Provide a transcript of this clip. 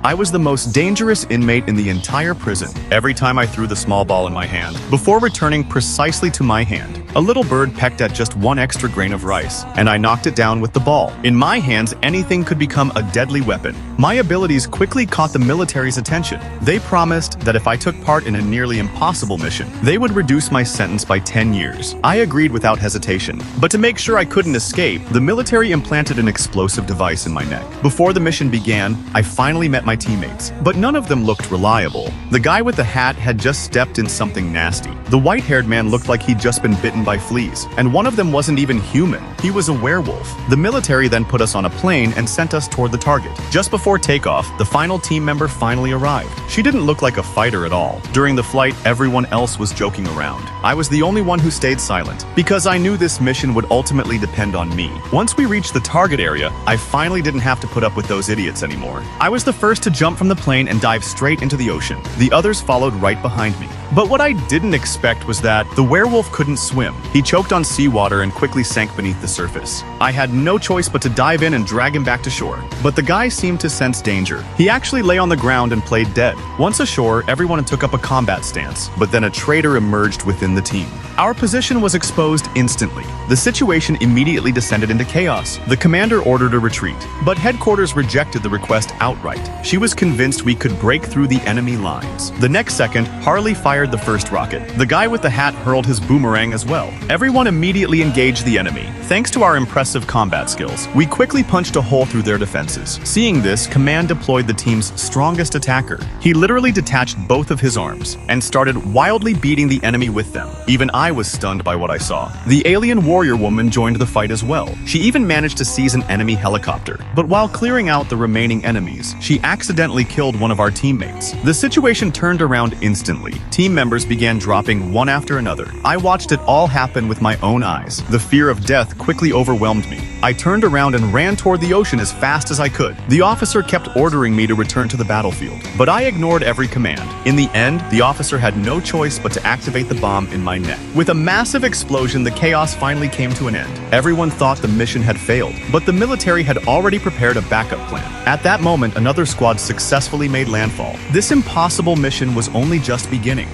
I was the most dangerous inmate in the entire prison. Every time I threw the small ball in my hand, before returning precisely to my hand, a little bird pecked at just one extra grain of rice, and I knocked it down with the ball. In my hands, anything could become a deadly weapon. My abilities quickly caught the military's attention. They promised that if I took part in a nearly impossible mission, they would reduce my sentence by 10 years. I agreed without hesitation, but to make sure I couldn't escape, the military implanted an explosive device in my neck. Before the mission began, I finally met my teammates, but none of them looked reliable. The guy with the hat had just stepped in something nasty. The white-haired man looked like he'd just been bitten by fleas, and one of them wasn't even human. He was a werewolf. The military then put us on a plane and sent us toward the target. Just before takeoff, the final team member finally arrived. She didn't look like a fighter at all. During the flight, everyone else was joking around. I was the only one who stayed silent, because I knew this mission would ultimately depend on me. Once we reached the target area, I finally didn't have to put up with those idiots anymore. I was the first to jump from the plane and dive straight into the ocean. The others followed right behind me. But what I didn't expect was that the werewolf couldn't swim. He choked on seawater and quickly sank beneath the surface. I had no choice but to dive in and drag him back to shore. But the guy seemed to sense danger. He actually lay on the ground and played dead. Once ashore, everyone took up a combat stance, but then a traitor emerged within the team. Our position was exposed instantly. The situation immediately descended into chaos. The commander ordered a retreat, but headquarters rejected the request outright. She was convinced we could break through the enemy lines. The next second, Harley fired the first rocket. The guy with the hat hurled his boomerang as well. Everyone immediately engaged the enemy. Thanks to our impressive combat skills, we quickly punched a hole through their defenses. Seeing this, Command deployed the team's strongest attacker. He literally detached both of his arms and started wildly beating the enemy with them. Even I was stunned by what I saw. The alien warrior woman joined the fight as well. She even managed to seize an enemy helicopter. But while clearing out the remaining enemies, she accidentally killed one of our teammates. The situation turned around instantly. Team members began dropping one after another. I watched it all happen with my own eyes. The fear of death quickly overwhelmed me. I turned around and ran toward the ocean as fast as I could. The officer kept ordering me to return to the battlefield, but I ignored every command. In the end, the officer had no choice but to activate the bomb in my neck. With a massive explosion, the chaos finally came to an end. Everyone thought the mission had failed, but the military had already prepared a backup plan. At that moment, another squad successfully made landfall. This impossible mission was only just beginning.